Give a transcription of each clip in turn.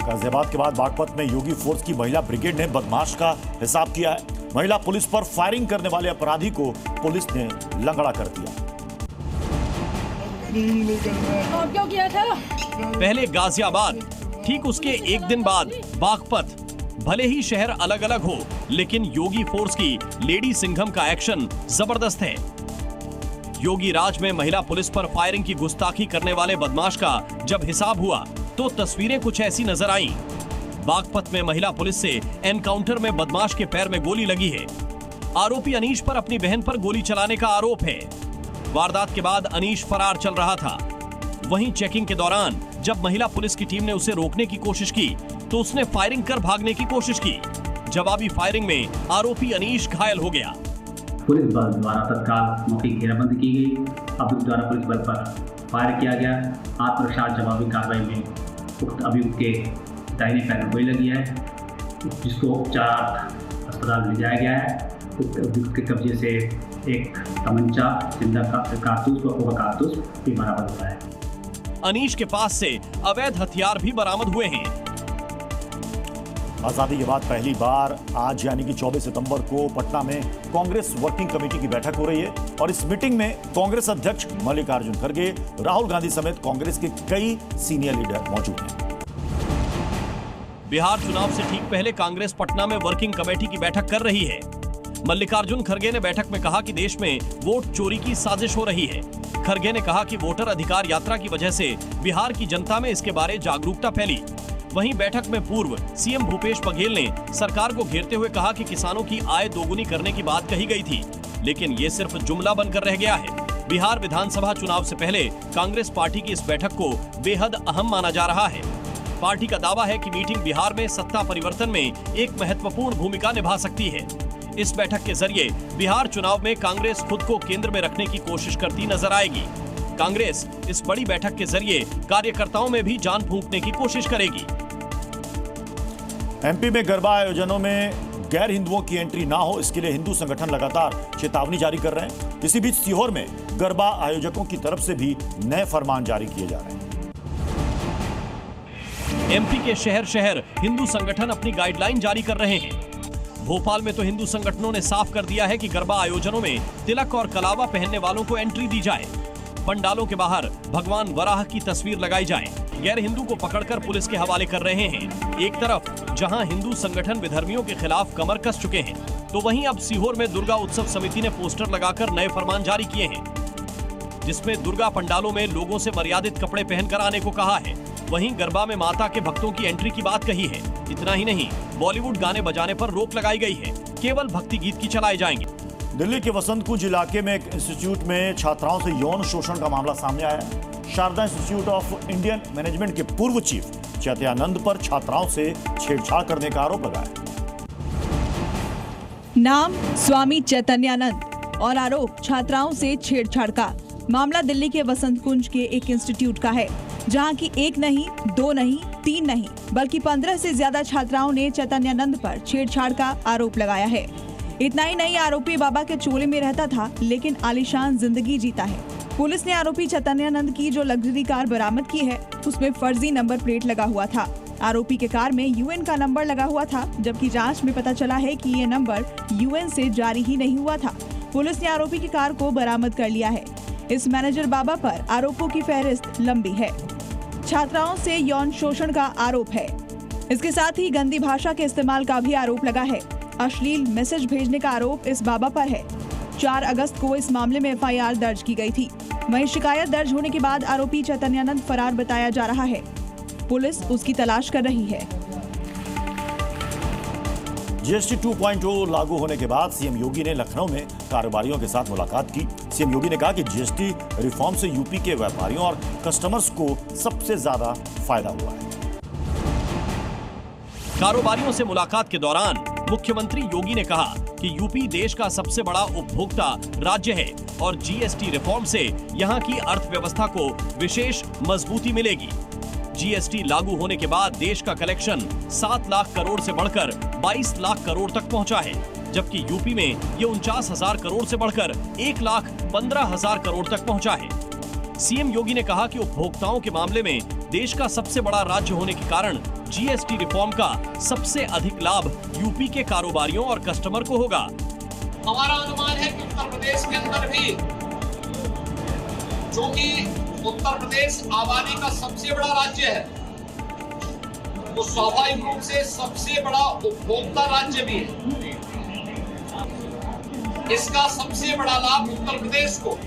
गाजियाबाद के बाद बागपत में योगी फोर्स की महिला ब्रिगेड ने बदमाश का हिसाब किया है। महिला पुलिस पर फायरिंग करने वाले अपराधी को पुलिस ने लंगड़ा कर दिया। क्यों किया था? पहले गाजियाबाद, ठीक उसके एक दिन बाद बागपत। भले ही शहर अलग अलग हो, लेकिन योगी फोर्स की लेडी सिंघम का एक्शन जबरदस्त है। योगी राज में महिला पुलिस पर फायरिंग की गुस्ताखी करने वाले बदमाश का जब हिसाब हुआ तो तस्वीरें कुछ ऐसी नजर आईं। बागपत में महिला पुलिस से एनकाउंटर में बदमाश के पैर में गोली लगी है। आरोपी अनीश पर अपनी बहन पर गोली चलाने का आरोप है। वारदात के बाद अनीश फरार चल रहा था। वहीं चेकिंग के दौरान जब महिला पुलिस की टीम ने उसे रोकने की कोशिश की तो उसने फायरिंग कर भागने की कोशिश की। जवाबी फायरिंग में आरोपी अनीश घायल हो गया। पुलिस बल द्वारा तत्काल मौके की घेराबंदी की गई। अभियुक्त द्वारा पुलिस बल पर फायर किया गया। आत्मरक्षा जवाबी कार्रवाई में उक्त अभियुक्त के दाहिने पैर में गोली लगी है, जिसको उपचार अस्पताल ले जाया गया है। उक्त अभियुक्त के कब्जे से एक तमंचा, जिंदा कारतूस व कारतूस भी बरामद हुआ है। अनीश के पास से अवैध हथियार भी बरामद हुए हैं। आजादी के बाद पहली बार आज यानी कि 24 सितंबर को पटना में कांग्रेस वर्किंग कमेटी की बैठक हो रही है और इस मीटिंग में कांग्रेस अध्यक्ष मल्लिकार्जुन खड़गे, राहुल गांधी समेत कांग्रेस के कई सीनियर लीडर मौजूद हैं। बिहार चुनाव से ठीक पहले कांग्रेस पटना में वर्किंग कमेटी की बैठक कर रही है। मल्लिकार्जुन खड़गे ने बैठक में कहा कि देश में वोट चोरी की साजिश हो रही है। खड़गे ने कहा कि वोटर अधिकार यात्रा की वजह से बिहार की जनता में इसके बारे जागरूकता फैली। वहीं बैठक में पूर्व सीएम भूपेश बघेल ने सरकार को घेरते हुए कहा कि किसानों की आय दोगुनी करने की बात कही गई थी, लेकिन ये सिर्फ जुमला बनकर रह गया है। बिहार विधानसभा चुनाव से पहले कांग्रेस पार्टी की इस बैठक को बेहद अहम माना जा रहा है। पार्टी का दावा है कि मीटिंग बिहार में सत्ता परिवर्तन में एक महत्वपूर्ण भूमिका निभा सकती है। इस बैठक के जरिए बिहार चुनाव में कांग्रेस खुद को केंद्र में रखने की कोशिश करती नजर आएगी। कांग्रेस इस बड़ी बैठक के जरिए कार्यकर्ताओं में भी जान फूंकने की कोशिश करेगी। एमपी में गरबा आयोजनों में गैर हिंदुओं की एंट्री ना हो, इसके लिए हिंदू संगठन लगातार चेतावनी जारी कर रहे हैं। इसी बीच सीहोर में गरबा आयोजकों की तरफ से भी नए फरमान जारी किए जा रहे हैं। एमपी के शहर शहर हिंदू संगठन अपनी गाइडलाइन जारी कर रहे हैं। भोपाल में तो हिंदू संगठनों ने साफ कर दिया है कि गरबा आयोजनों में तिलक और कलावा पहनने वालों को एंट्री दी जाए। पंडालों के बाहर भगवान वराह की तस्वीर लगाई जाए। गैर हिंदू को पकड़कर पुलिस के हवाले कर रहे हैं। एक तरफ जहां हिंदू संगठन विधर्मियों के खिलाफ कमर कस चुके हैं, तो वहीं अब सीहोर में दुर्गा उत्सव समिति ने पोस्टर लगाकर नए फरमान जारी किए हैं, जिसमें दुर्गा पंडालों में लोगों से मर्यादित कपड़े पहनकर आने को कहा है। वहीं गरबा में माता के भक्तों की एंट्री की बात कही है। इतना ही नहीं, बॉलीवुड गाने बजाने पर रोक लगाई गई है। केवल भक्ति गीत की चलाए जाएंगे। दिल्ली के वसंतकुंज इलाके में एक इंस्टीट्यूट में छात्राओं से यौन शोषण का मामला सामने आया है। Sharda institute of Indian management के पूर्व चीफ चैतन्यानंद पर छात्राओं से छेड़छाड़ करने का आरोप लगा है। नाम स्वामी चैतन्यानंद और आरोप छात्राओं से छेड़छाड़ का। मामला दिल्ली के वसंतकुंज के एक इंस्टीट्यूट का है, जहां की एक नहीं, दो नहीं, तीन नहीं, बल्कि 15 से ज्यादा छात्राओं ने चैतन्यानंद पर छेड़छाड़ का आरोप लगाया है। इतना ही नहीं, आरोपी बाबा के चोले में रहता था, लेकिन आलीशान जिंदगी जीता है। पुलिस ने आरोपी चैतन्यानंद की जो लग्जरी कार बरामद की है, उसमें फर्जी नंबर प्लेट लगा हुआ था। आरोपी के कार में यूएन का नंबर लगा हुआ था, जबकि जांच में पता चला है कि ये नंबर यूएन से जारी ही नहीं हुआ था। पुलिस ने आरोपी की कार को बरामद कर लिया है। इस मैनेजर बाबा पर आरोपों की फहरिस्त लंबी है। छात्राओं से यौन शोषण का आरोप है। इसके साथ ही गंदी भाषा के इस्तेमाल का भी आरोप लगा है। अश्लील मैसेज भेजने का आरोप इस बाबा पर है। 4 अगस्त को इस मामले में एफआईआर दर्ज की गई थी। वहीं शिकायत दर्ज होने के बाद आरोपी चैतन्यानंद फरार बताया जा रहा है। पुलिस उसकी तलाश कर रही है। जीएसटी 2.0 लागू होने के बाद सीएम योगी ने लखनऊ में कारोबारियों के साथ मुलाकात की। सीएम योगी ने कहा कि जीएसटी रिफॉर्म से यूपी के व्यापारियों और कस्टमर्स को सबसे ज्यादा फायदा हुआ है। कारोबारियों से मुलाकात के दौरान मुख्यमंत्री योगी ने कहा कि यूपी देश का सबसे बड़ा उपभोक्ता राज्य है और जीएसटी रिफॉर्म से यहां की अर्थव्यवस्था को विशेष मजबूती मिलेगी। जीएसटी लागू होने के बाद देश का कलेक्शन 7 लाख करोड़ से बढ़कर 22 लाख करोड़ तक पहुंचा है, जबकि यूपी में ये 49,000 करोड़ से बढ़कर 1,15,000 करोड़ तक पहुंचा है। सीएम योगी ने कहा कि उपभोक्ताओं के मामले में देश का सबसे बड़ा राज्य होने के कारण जीएसटी रिफॉर्म का सबसे अधिक लाभ यूपी के कारोबारियों और कस्टमर को होगा। हमारा अनुमान है कि उत्तर प्रदेश के अंदर भी, जो कि उत्तर प्रदेश आबादी का सबसे बड़ा राज्य है, तो स्वाभाविक रूप से सबसे बड़ा उपभोक्ता राज्य भी है। इसका सबसे बड़ा लाभ उत्तर प्रदेश को।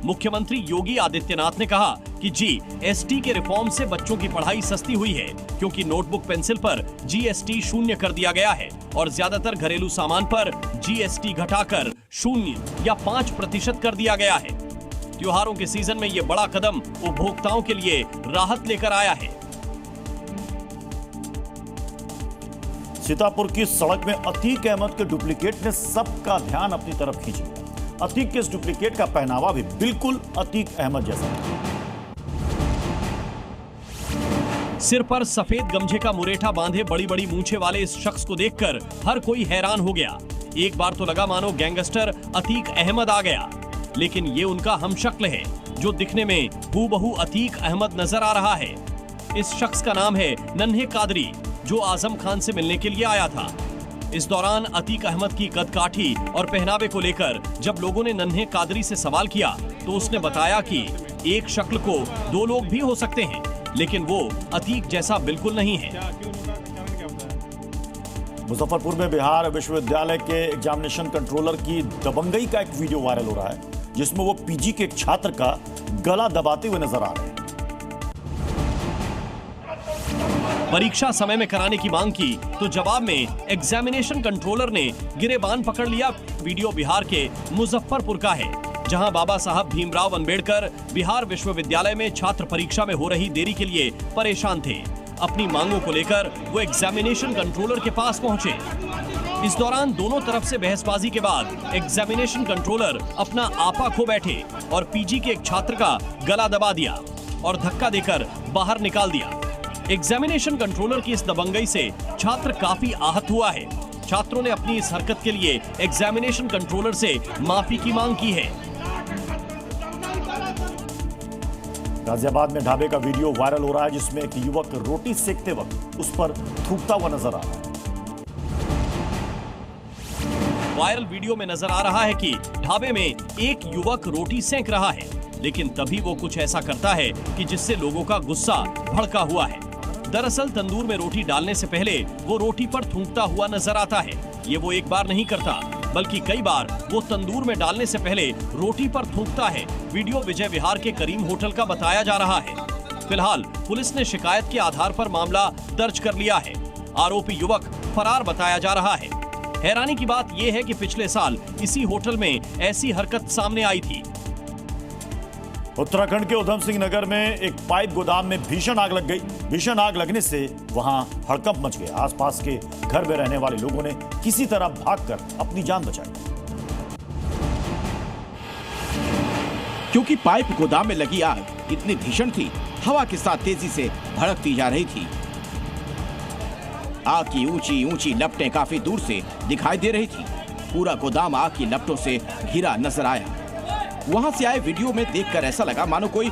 मुख्यमंत्री योगी आदित्यनाथ ने कहा कि जीएसटी के रिफॉर्म से बच्चों की पढ़ाई सस्ती हुई है, क्योंकि नोटबुक पेंसिल पर जीएसटी शून्य कर दिया गया है और ज्यादातर घरेलू सामान पर जीएसटी घटाकर 0 या 5% कर दिया गया है। त्योहारों के सीजन में ये बड़ा कदम उपभोक्ताओं के लिए राहत लेकर आया है। सीतापुर की सड़क में अतीक अहमद के डुप्लीकेट ने सबका ध्यान अपनी तरफ खींच लिया। अतीक के इस डुप्लीकेट का पहनावा भी बिल्कुल अतीक अहमद जैसा है। सिर पर सफेद गमछे का मुरेठा बांधे बड़ी बड़ी मूंछें वाले इस शख्स को देखकर हर कोई हैरान हो गया। एक बार तो लगा मानो गैंगस्टर अतीक अहमद आ गया, लेकिन ये उनका हमशक्ल है जो दिखने में हूबहू अतीक अहमद नजर आ रहा है। इस शख्स का नाम है नन्हे कादरी, जो आजम खान से मिलने के लिए आया था। इस दौरान अतीक अहमद की कदकाठी और पहनावे को लेकर जब लोगों ने नन्हे कादरी से सवाल किया तो उसने बताया कि एक शक्ल को 2 लोग भी हो सकते हैं, लेकिन वो अतीक जैसा बिल्कुल नहीं है। मुजफ्फरपुर में बिहार विश्वविद्यालय के एग्जामिनेशन कंट्रोलर की दबंगई का एक वीडियो वायरल हो रहा है, जिसमें वो पीजी के एक छात्र का गला दबाते हुए नजर आ रहे हैं। परीक्षा समय में कराने की मांग की तो जवाब में एग्जामिनेशन कंट्रोलर ने गिरेबान पकड़ लिया। वीडियो बिहार के मुजफ्फरपुर का है, जहां बाबा साहब भीमराव अंबेडकर बिहार विश्वविद्यालय में छात्र परीक्षा में हो रही देरी के लिए परेशान थे। अपनी मांगों को लेकर वो एग्जामिनेशन कंट्रोलर के पास पहुंचे। इस दौरान दोनों तरफ से बहसबाजी के बाद एग्जामिनेशन कंट्रोलर अपना आपा खो बैठे और पीजी के एक छात्र का गला दबा दिया और धक्का देकर बाहर निकाल दिया। एग्जामिनेशन कंट्रोलर की इस दबंगई से छात्र काफी आहत हुआ है। छात्रों ने अपनी इस हरकत के लिए एग्जामिनेशन कंट्रोलर से माफी की मांग की है। गाजियाबाद में ढाबे का वीडियो वायरल हो रहा है, जिसमें एक युवक रोटी सेकते वक्त उस पर थूकता हुआ नजर आ रहा है। वायरल वीडियो में नजर आ रहा है कि ढाबे में एक युवक रोटी सेंक रहा है, लेकिन तभी वो कुछ ऐसा करता है कि जिससे लोगों का गुस्सा भड़का हुआ है। दरअसल तंदूर में रोटी डालने से पहले वो रोटी पर थूकता हुआ नजर आता है। ये वो एक बार नहीं करता, बल्कि कई बार वो तंदूर में डालने से पहले रोटी पर थूकता है। वीडियो विजय विहार के करीम होटल का बताया जा रहा है। फिलहाल पुलिस ने शिकायत के आधार पर मामला दर्ज कर लिया है। आरोपी युवक फरार बताया जा रहा है। हैरानी की बात यह है कि पिछले साल इसी होटल में ऐसी हरकत सामने आई थी। उत्तराखंड के उधम सिंह नगर में एक पाइप गोदाम में भीषण आग लग गई। भीषण आग लगने से वहां हड़कंप मच गया। आसपास के घर में रहने वाले लोगों ने किसी तरह भागकर अपनी जान बचाई। क्योंकि पाइप गोदाम में लगी आग इतनी भीषण थी, हवा के साथ तेजी से भड़कती जा रही थी। आग की ऊंची ऊंची लपटें काफी दूर से दिखाई दे रही थी। पूरा गोदाम आग की लपटों से घिरा नजर आया। वहां से आए वीडियो में देखकर ऐसा लगा मानो कोई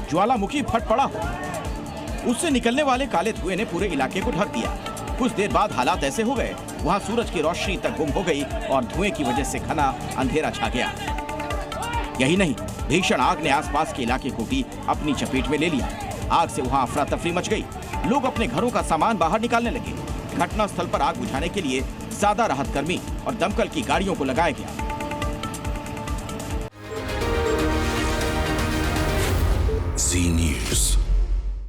ज्वालामुखी फट पड़ा हो। उससे निकलने वाले काले धुएं ने पूरे इलाके को ढक दिया। कुछ देर बाद हालात ऐसे हो गए, वहां सूरज की रोशनी तक गुम हो गई और धुएं की वजह से घना अंधेरा छा गया। यही नहीं, भीषण आग ने आसपास के इलाके को भी अपनी चपेट में ले लिया। आग से वहां अफरा तफरी मच गई। लोग अपने घरों का सामान बाहर निकालने लगे। घटना स्थल पर आग बुझाने के लिए ज्यादा राहत कर्मी और दमकल की गाड़ियों को लगाया गया। Zee News.